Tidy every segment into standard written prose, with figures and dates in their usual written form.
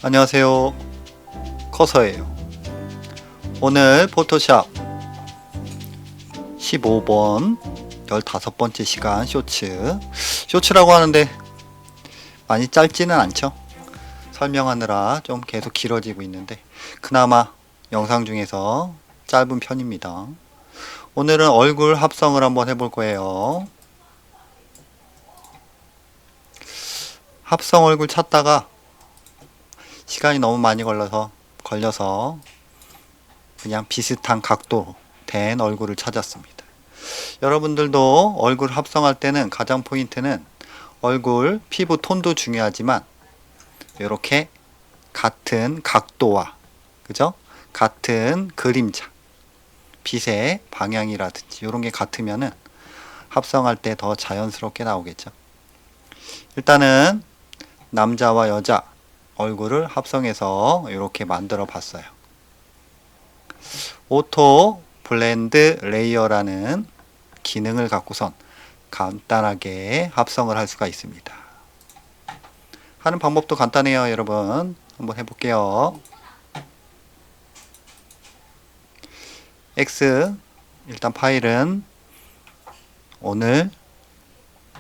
안녕하세요, 커서예요. 오늘 포토샵 15번 15번째 시간 쇼츠라고 하는데 많이 짧지는 않죠. 설명하느라 좀 계속 길어지고 있는데 그나마 영상 중에서 짧은 편입니다. 오늘은 얼굴 합성을 한번 해볼 거예요. 합성 얼굴 찾다가 시간이 너무 많이 걸려서 그냥 비슷한 각도로 된 얼굴을 찾았습니다. 여러분들도 얼굴 합성할 때는 가장 포인트는 얼굴 피부 톤도 중요하지만 이렇게 같은 각도와 그죠? 같은 그림자, 빛의 방향이라든지 이런 게 같으면은 합성할 때 더 자연스럽게 나오겠죠. 일단은 남자와 여자 얼굴을 합성해서 이렇게 만들어 봤어요. 오토 블렌드 레이어라는 기능을 갖고선 간단하게 합성을 할 수가 있습니다. 하는 방법도 간단해요, 여러분. 한번 해볼게요. X 일단 파일은 오늘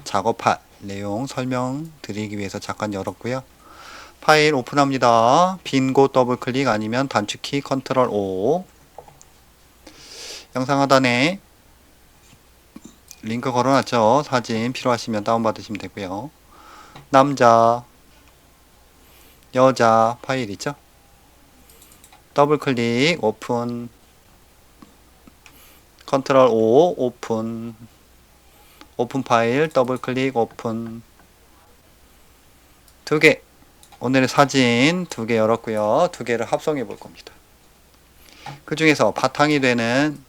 작업할 내용 설명드리기 위해서 잠깐 열었고요. 파일 오픈합니다. 빈 곳 더블 클릭 아니면 단축키 컨트롤 O. 영상 하단에 링크 걸어놨죠. 사진 필요하시면 다운받으시면 되고요. 남자, 여자 파일 있죠. 더블 클릭 오픈, 컨트롤 O 오픈, 오픈 파일 더블 클릭 오픈. 두 개, 오늘의 사진 두 개 열었고요. 두 개를 합성해 볼 겁니다. 그 중에서 바탕이 되는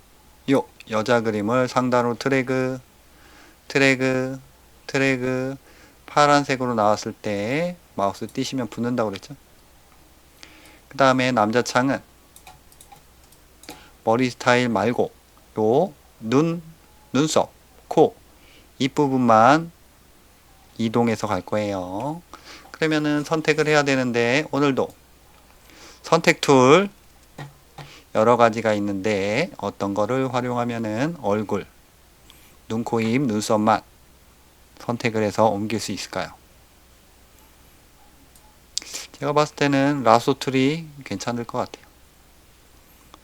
요 여자 그림을 상단으로 드래그 파란색으로 나왔을 때 마우스 띄시면 붙는다고 그랬죠. 그 다음에 남자 창은 머리 스타일 말고 요 눈썹, 코 윗부분만 이동해서 갈 거예요. 그러면은 선택을 해야 되는데 오늘도 선택 툴 여러 가지가 있는데 어떤 거를 활용하면은 얼굴, 눈, 코, 입, 눈썹만 선택을 해서 옮길 수 있을까요? 제가 봤을 때는 라소 툴이 괜찮을 것 같아요.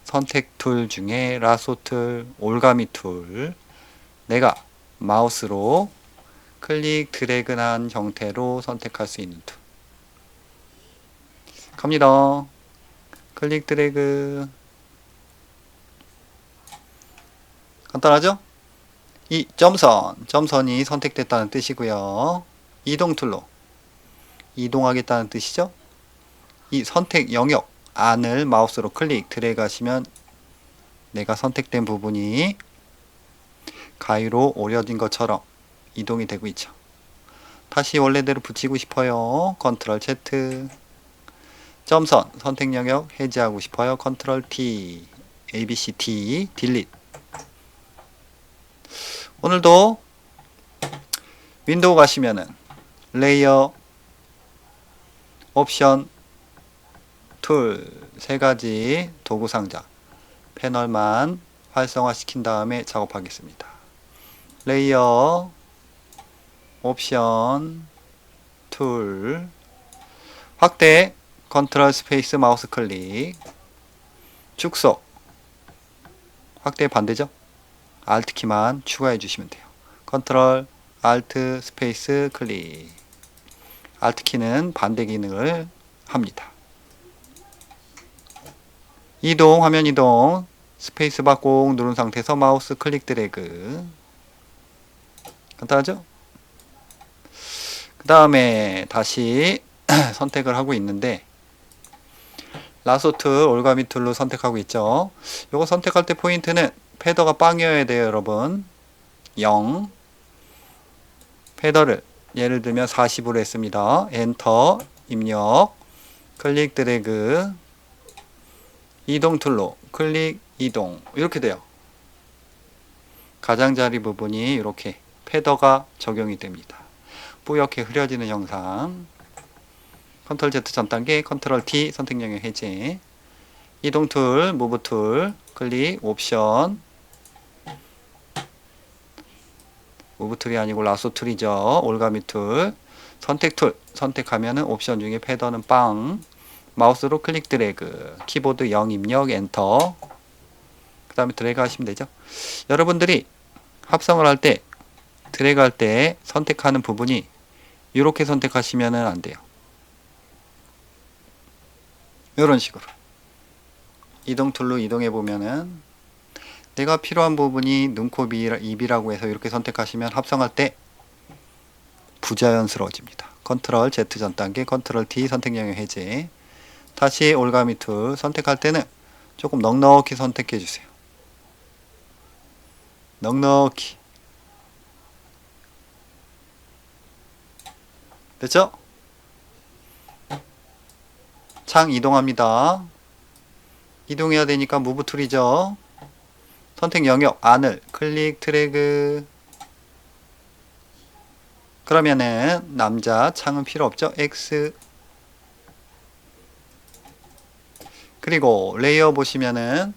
선택 툴 중에 라소 툴, 올가미 툴, 내가 마우스로 클릭 드래그한 형태로 선택할 수 있는 툴. 갑니다. 클릭 드래그. 간단하죠? 이 점선이 선택됐다는 뜻이고요. 이동 툴로 이동하겠다는 뜻이죠. 이 선택 영역 안을 마우스로 클릭 드래그 하시면 내가 선택된 부분이 가위로 오려진 것처럼 이동이 되고 있죠. 다시 원래대로 붙이고 싶어요. 컨트롤 Z. 점선 선택 영역 해제하고 싶어요. 컨트롤 T. ABC T 딜리트. 오늘도 윈도우 가시면은 레이어, 옵션, 툴 세 가지 도구 상자 패널만 활성화 시킨 다음에 작업하겠습니다. 레이어, 옵션, 툴, 확대, 컨트롤 스페이스 마우스 클릭, 축소, 확대 반대죠? Alt 키만 추가해 주시면 돼요. 컨트롤, Alt, 스페이스 클릭. Alt 키는 반대 기능을 합니다. 이동, 화면 이동, 스페이스바 꼭 누른 상태에서 마우스 클릭 드래그. 간단하죠? 그 다음에 다시 선택을 하고 있는데 라소 툴, 올가미 툴로 선택하고 있죠. 요거 선택할 때 포인트는 패더가 빵이어야 돼요, 여러분. 0. 패더를 예를 들면 40으로 했습니다. 엔터, 입력, 클릭 드래그, 이동 툴로 클릭 이동 이렇게 돼요. 가장자리 부분이 이렇게 패더가 적용이 됩니다. 뿌옇게 흐려지는 형상 컨트롤 Z 전 단계, 컨트롤 T 선택 영역 해제. 이동 툴, 무브 툴, 클릭, 옵션. 무브 툴이 아니고 라소 툴이죠. 올가미 툴. 선택 툴. 선택하면은 옵션 중에 패더는 빵. 마우스로 클릭 드래그. 키보드 0 입력, 엔터. 그 다음에 드래그 하시면 되죠. 여러분들이 합성을 할 때, 드래그 할 때 선택하는 부분이 이렇게 선택하시면은 안 돼요. 이런 식으로. 이동 툴로 이동해 보면은 내가 필요한 부분이 눈, 코, 입이라고 해서 이렇게 선택하시면 합성할 때 부자연스러워집니다. 컨트롤 Z 전 단계, 컨트롤 T 선택 영역 해제. 다시 올가미 툴 선택할 때는 조금 넉넉히 선택해 주세요. 넉넉히. 됐죠? 창 이동합니다. 이동해야 되니까 무브 툴이죠. 선택 영역 안을 클릭 드래그. 그러면은 남자 창은 필요 없죠. X. 그리고 레이어 보시면은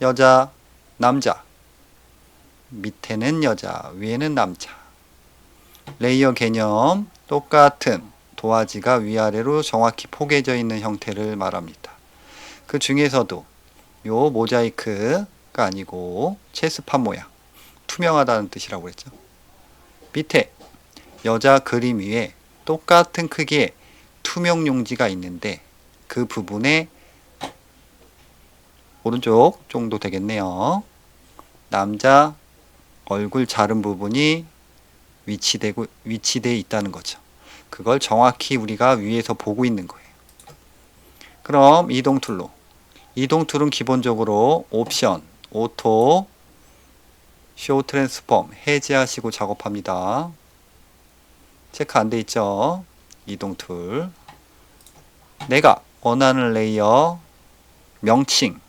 여자, 남자. 밑에는 여자, 위에는 남자. 레이어 개념 똑같은 도화지가 위아래로 정확히 포개져 있는 형태를 말합니다. 그 중에서도 요 모자이크가 아니고 체스판 모양, 투명하다는 뜻이라고 했죠. 밑에 여자 그림 위에 똑같은 크기의 투명 용지가 있는데 그 부분에 오른쪽 정도 되겠네요. 남자 얼굴 자른 부분이 위치되어 있다는 거죠. 그걸 정확히 우리가 위에서 보고 있는 거예요. 그럼 이동 툴로. 이동 툴은 기본적으로 옵션, 오토, 쇼 트랜스폼 해제하시고 작업합니다. 체크 안 돼 있죠? 이동 툴. 내가 원하는 레이어 명칭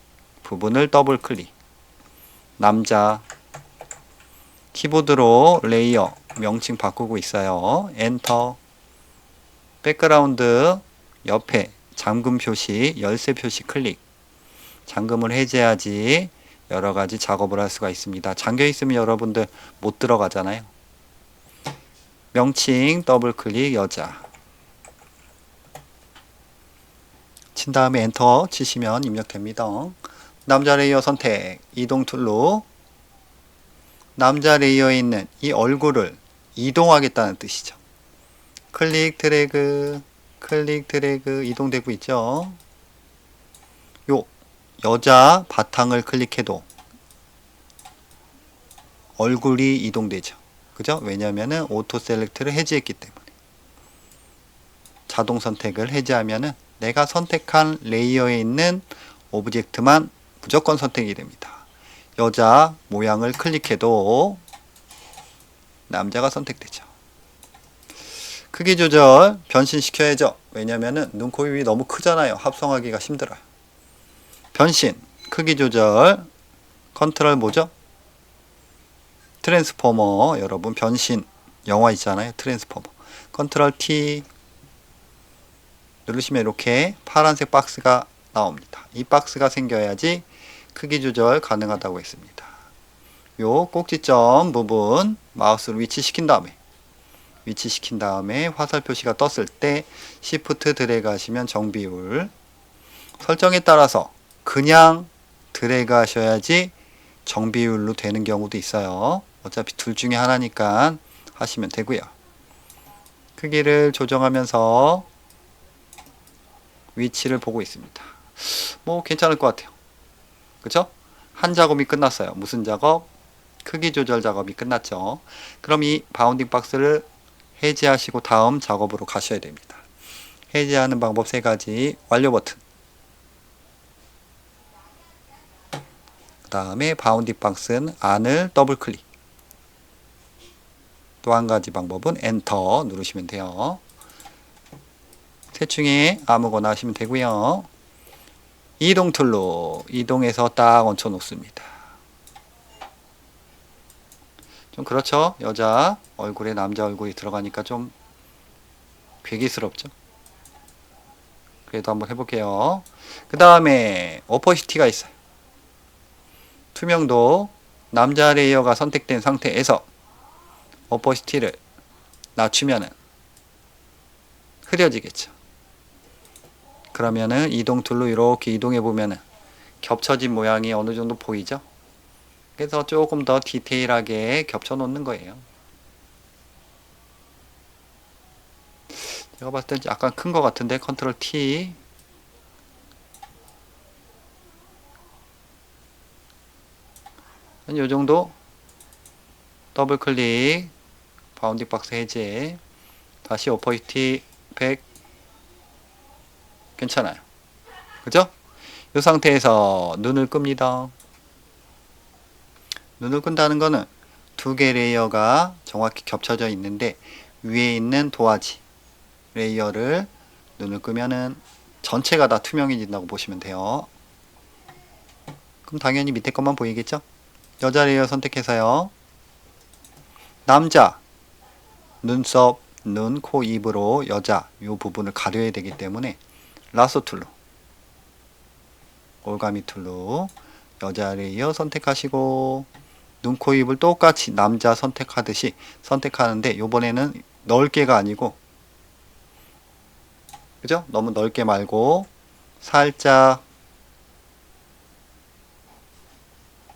부분을 더블 클릭. 남자 키보드로 레이어 명칭 바꾸고 있어요. 엔터. 백그라운드 옆에 잠금 표시, 열쇠 표시 클릭. 잠금을 해제하지 여러가지 작업을 할 수가 있습니다. 잠겨 있으면 여러분들 못 들어가잖아요. 명칭 더블 클릭 여자. 친 다음에 엔터 치시면 입력됩니다. 남자 레이어 선택. 이동 툴로 남자 레이어에 있는 이 얼굴을 이동하겠다는 뜻이죠. 클릭 드래그, 클릭 드래그 이동되고 있죠. 요 여자 바탕을 클릭해도 얼굴이 이동되죠. 그죠? 왜냐면은 오토 셀렉트를 해제했기 때문에. 자동 선택을 해제하면은 내가 선택한 레이어에 있는 오브젝트만 무조건 선택이 됩니다. 여자 모양을 클릭해도 남자가 선택되죠. 크기 조절 변신시켜야죠. 왜냐면은 눈, 코, 입이 너무 크잖아요. 합성하기가 힘들어요. 변신 크기 조절 컨트롤 뭐죠? 트랜스포머. 여러분 변신 영화 있잖아요. 트랜스포머. 컨트롤 T 누르시면 이렇게 파란색 박스가 나옵니다. 이 박스가 생겨야지 크기 조절 가능하다고 했습니다. 요 꼭지점 부분 마우스로 위치시킨 다음에 화살 표시가 떴을 때 Shift 드래그 하시면 정비율. 설정에 따라서 그냥 드래그 하셔야지 정비율로 되는 경우도 있어요. 어차피 둘 중에 하나니까 하시면 되고요. 크기를 조정하면서 위치를 보고 있습니다. 뭐 괜찮을 것 같아요. 그쵸? 한 작업이 끝났어요. 무슨 작업? 크기 조절 작업이 끝났죠. 그럼 이 바운딩 박스를 해제하시고 다음 작업으로 가셔야 됩니다. 해제하는 방법 3가지. 완료 버튼. 그 다음에 바운딩 박스는 안을 더블 클릭. 또 한 가지 방법은 엔터 누르시면 돼요. 셋 중에 아무거나 하시면 되고요. 이동 툴로 이동해서 딱 얹혀 놓습니다. 좀 그렇죠? 여자 얼굴에 남자 얼굴이 들어가니까 좀 괴기스럽죠. 그래도 한번 해볼게요. 그 다음에 오퍼시티가 있어요. 투명도 남자 레이어가 선택된 상태에서 오퍼시티를 낮추면은 흐려지겠죠. 그러면은 이동 툴로 이렇게 이동해 보면은 겹쳐진 모양이 어느 정도 보이죠? 그래서 조금 더 디테일하게 겹쳐 놓는 거예요. 제가 봤을 때 약간 큰 것 같은데 컨트롤 T 한 요정도 더블 클릭 바운딩 박스 해제 다시 오퍼시티 100 괜찮아요. 그죠? 이 상태에서 눈을 끕니다. 눈을 끈다는 거는 두 개 레이어가 정확히 겹쳐져 있는데 위에 있는 도화지 레이어를 눈을 끄면은 전체가 다 투명해진다고 보시면 돼요. 그럼 당연히 밑에 것만 보이겠죠? 여자 레이어 선택해서요. 남자 눈썹, 눈, 코, 입으로 여자 이 부분을 가려야 되기 때문에 라소 툴로 올가미 툴로 여자 레이어 선택하시고 눈, 코, 입을 똑같이 남자 선택하듯이 선택하는데 요번에는 넓게가 아니고 그죠? 너무 넓게 말고 살짝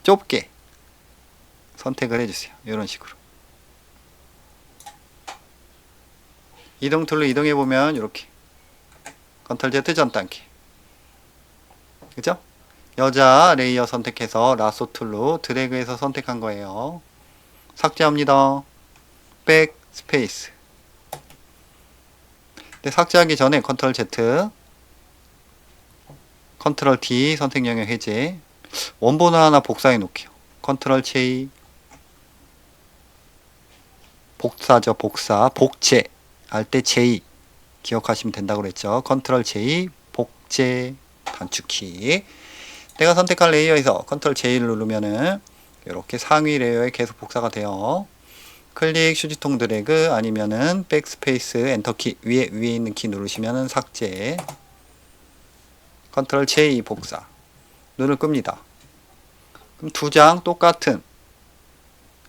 좁게 선택을 해주세요. 이런 식으로 이동 툴로 이동해 보면 이렇게 컨트롤 Z 전 단계 그죠? 여자 레이어 선택해서 라소 툴로 드래그해서 선택한 거예요. 삭제합니다. 백 스페이스. 근데 삭제하기 전에 컨트롤 Z, 컨트롤 D 선택 영역 해제. 원본을 하나 복사해 놓을게요. 컨트롤 J. 복사죠, 복사. 복제 할 때 J 기억하시면 된다고 그랬죠. 컨트롤 J 복제 단축키. 내가 선택한 레이어에서 컨트롤 J를 누르면은 이렇게 상위 레이어에 계속 복사가 돼요. 클릭 휴지통 드래그 아니면은 백스페이스 엔터키 위에 있는 키 누르시면은 삭제. 컨트롤 J 복사. 눈을 끕니다. 그럼 두 장 똑같은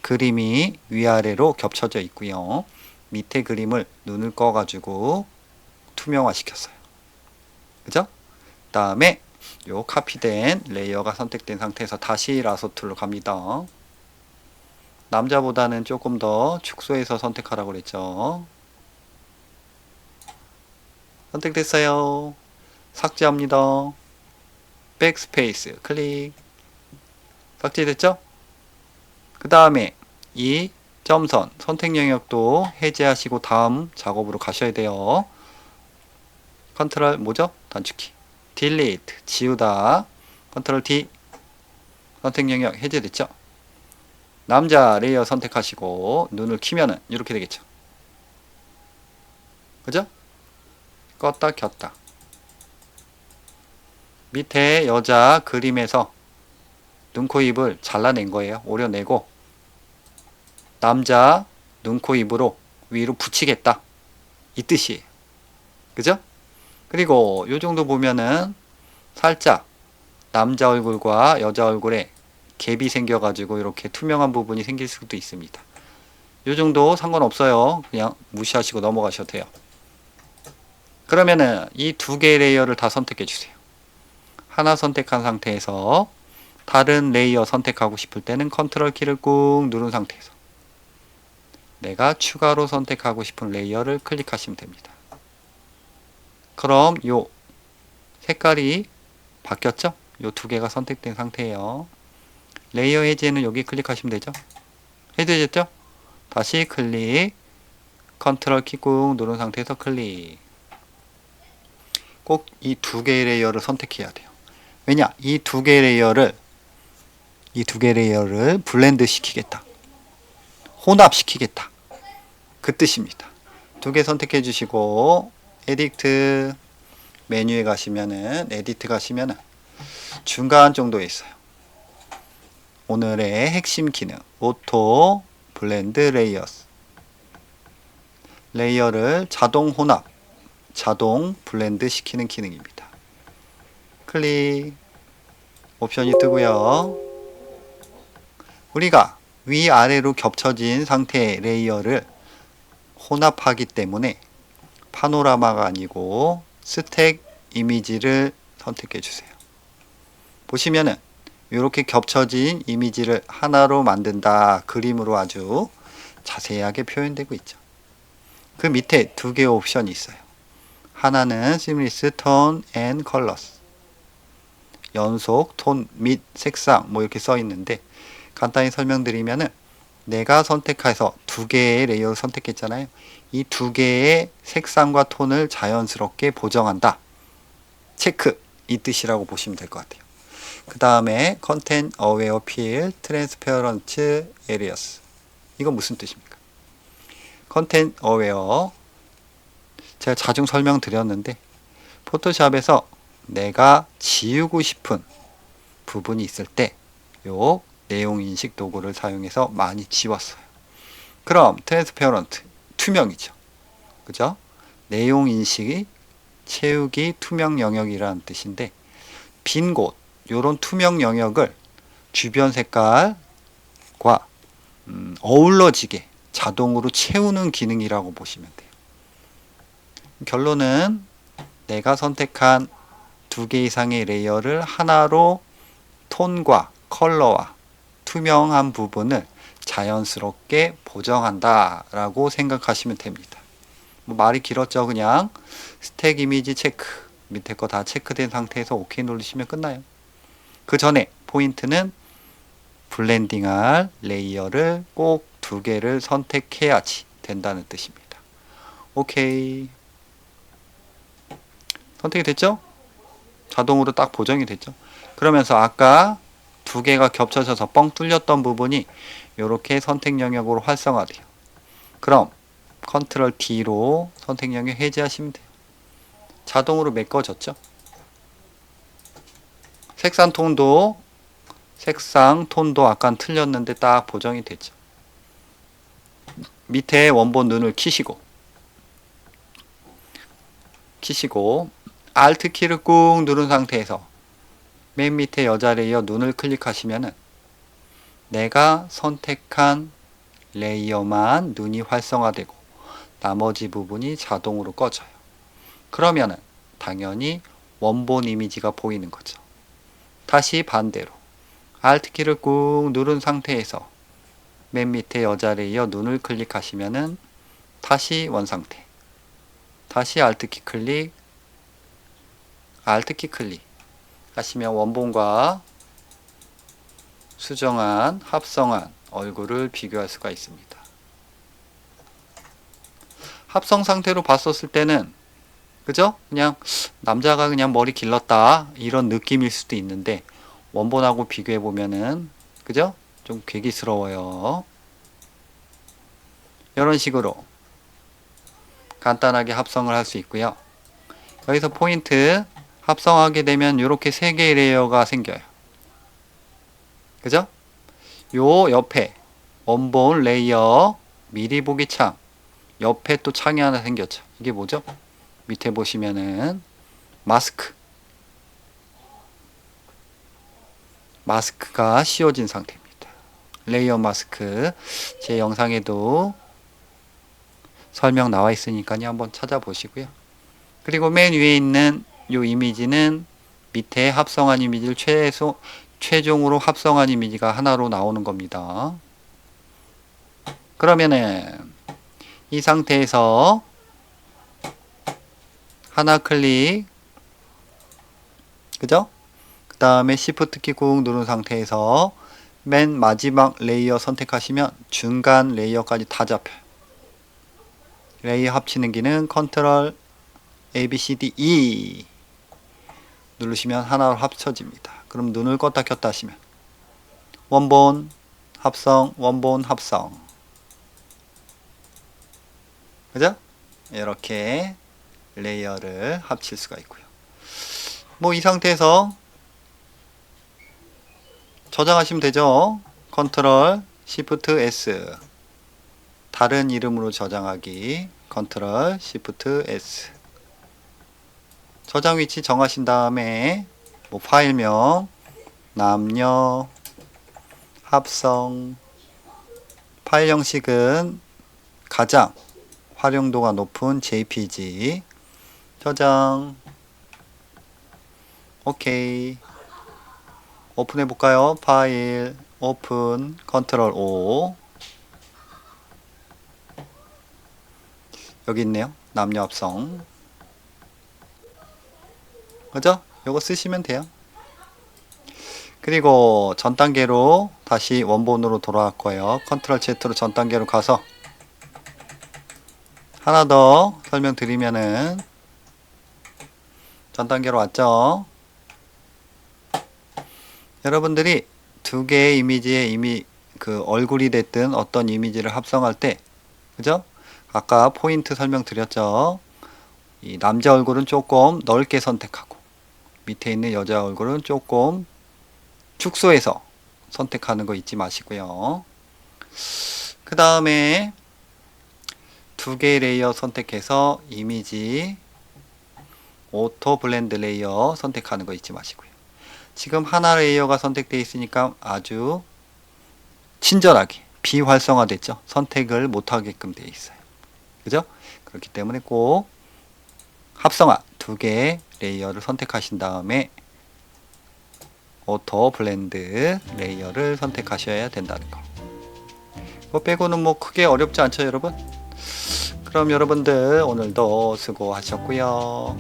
그림이 위아래로 겹쳐져 있고요. 밑에 그림을 눈을 꺼가지고 투명화 시켰어요. 그죠? 다음에 요 카피된 레이어가 선택된 상태에서 다시 라소 툴로 갑니다. 남자보다는 조금 더 축소해서 선택하라고 그랬죠. 선택됐어요. 삭제합니다. 백스페이스 클릭. 삭제됐죠? 그 다음에 이 점선 선택 영역도 해제하시고 다음 작업으로 가셔야 돼요. 컨트롤 뭐죠? 단축키. 딜리트 지우다. 컨트롤 D 선택 영역 해제됐죠? 남자 레이어 선택하시고 눈을 키면은 이렇게 되겠죠. 그죠? 껐다 켰다. 밑에 여자 그림에서 눈, 코, 입을 잘라낸 거예요. 오려내고 남자 눈, 코, 입으로 위로 붙이겠다. 이 뜻이에요. 그죠? 그리고 요 정도 보면은 살짝 남자 얼굴과 여자 얼굴에 갭이 생겨가지고 이렇게 투명한 부분이 생길 수도 있습니다. 요 정도 상관없어요. 그냥 무시하시고 넘어가셔도 돼요. 그러면은 이 두 개의 레이어를 다 선택해 주세요. 하나 선택한 상태에서 다른 레이어 선택하고 싶을 때는 컨트롤 키를 꾹 누른 상태에서 내가 추가로 선택하고 싶은 레이어를 클릭하시면 됩니다. 그럼 요 색깔이 바뀌었죠? 요 두 개가 선택된 상태예요. 레이어 해제는 여기 클릭하시면 되죠? 해제됐죠? 다시 클릭 컨트롤 키 꾹 누른 상태에서 클릭. 꼭 이 두 개의 레이어를 선택해야 돼요. 왜냐? 이 두 개의 레이어를 블렌드 시키겠다. 혼합시키겠다. 그 뜻입니다. 두 개 선택해 주시고 에디트 메뉴에 가시면은 에디트 가시면은 중간 정도에 있어요. 오늘의 핵심 기능 오토 블렌드 레이어스 레이어를 자동 혼합 자동 블렌드 시키는 기능입니다. 클릭. 옵션이 뜨고요. 우리가 위아래로 겹쳐진 상태의 레이어를 혼합하기 때문에 파노라마가 아니고 스택 이미지를 선택해 주세요. 보시면은 이렇게 겹쳐진 이미지를 하나로 만든다. 그림으로 아주 자세하게 표현되고 있죠. 그 밑에 두 개의 옵션이 있어요. 하나는 Seamless Tone and Colors, 연속, 톤 및 색상 뭐 이렇게 써 있는데, 간단히 설명드리면은 내가 선택해서 두 개의 레이어를 선택했잖아요. 이 두 개의 색상과 톤을 자연스럽게 보정한다. 체크, 이 뜻이라고 보시면 될 것 같아요. 그 다음에 Content Aware Fill, Transparent Areas, 이건 무슨 뜻입니까? Content Aware, 제가 자중 설명드렸는데 포토샵에서 내가 지우고 싶은 부분이 있을 때 요 내용인식 도구를 사용해서 많이 지웠어요. 그럼 트랜스페어런트, 투명이죠. 그죠? 내용인식이 채우기 투명 영역이라는 뜻인데, 빈 곳, 요런 투명 영역을 주변 색깔과 어우러지게 자동으로 채우는 기능이라고 보시면 돼요. 결론은 내가 선택한 두 개 이상의 레이어를 하나로 톤과 컬러와 투명한 부분을 자연스럽게 보정한다 라고 생각하시면 됩니다. 뭐 말이 길었죠. 그냥 스택 이미지 체크, 밑에 거 다 체크된 상태에서 OK 누르시면 끝나요. 그 전에 포인트는 블렌딩할 레이어를 꼭 두 개를 선택해야지 된다는 뜻입니다. OK, 선택이 됐죠? 자동으로 딱 보정이 됐죠? 그러면서 아까 두 개가 겹쳐져서 뻥 뚫렸던 부분이 이렇게 선택 영역으로 활성화돼요. 그럼 컨트롤 D로 선택 영역 해제하시면 돼요. 자동으로 메꿔졌죠? 색상 톤도 아까 틀렸는데 딱 보정이 됐죠. 밑에 원본 눈을 키시고 Alt 키를 꾹 누른 상태에서 맨 밑에 여자 레이어 눈을 클릭하시면은 내가 선택한 레이어만 눈이 활성화되고 나머지 부분이 자동으로 꺼져요. 그러면은 당연히 원본 이미지가 보이는 거죠. 다시 반대로 Alt 키를 꾹 누른 상태에서 맨 밑에 여자 레이어 눈을 클릭하시면은 다시 원상태, 다시 Alt 키 클릭, Alt 키 클릭 하시면 원본과 수정한, 합성한 얼굴을 비교할 수가 있습니다. 합성 상태로 봤었을 때는 그죠? 그냥 남자가 그냥 머리 길렀다 이런 느낌일 수도 있는데, 원본하고 비교해 보면은 그죠? 좀 괴기스러워요. 이런 식으로 간단하게 합성을 할 수 있고요. 여기서 포인트, 합성하게 되면 이렇게 세 개의 레이어가 생겨요. 그죠? 요 옆에 원본 레이어 미리 보기 창 옆에 또 창이 하나 생겼죠. 이게 뭐죠? 밑에 보시면은 마스크가 씌워진 상태입니다. 레이어 마스크, 제 영상에도 설명 나와 있으니까요. 한번 찾아보시고요. 그리고 맨 위에 있는 요 이미지는 밑에 합성한 이미지를 최종으로 합성한 이미지가 하나로 나오는 겁니다. 그러면은 이 상태에서 하나 클릭, 그죠? 그 다음에 Shift 키 꾹 누른 상태에서 맨 마지막 레이어 선택하시면 중간 레이어까지 다 잡혀요. 레이어 합치는 기능 컨트롤 ABCDE 누르시면 하나로 합쳐집니다. 그럼 눈을 껐다 켰다 하시면 원본 합성, 원본 합성, 그죠? 이렇게 레이어를 합칠 수가 있고요. 뭐 이 상태에서 저장하시면 되죠. 컨트롤 Shift S, 다른 이름으로 저장하기 컨트롤 Shift S. 저장 위치 정하신 다음에 뭐 파일명 남녀 합성 파일 형식은 가장 활용도가 높은 JPG 저장 오케이 오픈해 볼까요? 파일 오픈 컨트롤 O 여기 있네요. 남녀 합성 그죠? 요거 쓰시면 돼요. 그리고 전 단계로 다시 원본으로 돌아갈 거예요. 컨트롤 Z로 전 단계로 가서 하나 더 설명드리면은 전 단계로 왔죠. 여러분들이 두 개의 이미지에 이미 그 얼굴이 됐든 어떤 이미지를 합성할 때 그죠? 아까 포인트 설명드렸죠. 이 남자 얼굴은 조금 넓게 선택하고 밑에 있는 여자 얼굴은 조금 축소해서 선택하는 거 잊지 마시고요. 그 다음에 두 개의 레이어 선택해서 이미지 오토 블렌드 레이어 선택하는 거 잊지 마시고요. 지금 하나 레이어가 선택되어 있으니까 아주 친절하게 비활성화됐죠. 선택을 못하게끔 되어 있어요. 그죠? 그렇기 때문에 꼭 합성화 두 개의 레이어를 선택하신 다음에 오토 블렌드 레이어를 선택하셔야 된다는 거. 그거 빼고는 뭐 크게 어렵지 않죠, 여러분? 그럼 여러분들 오늘도 수고하셨고요.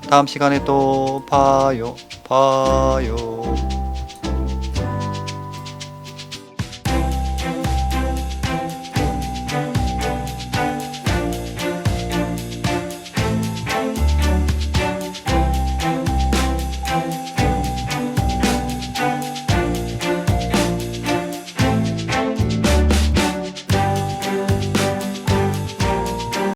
다음 시간에 또 봐요.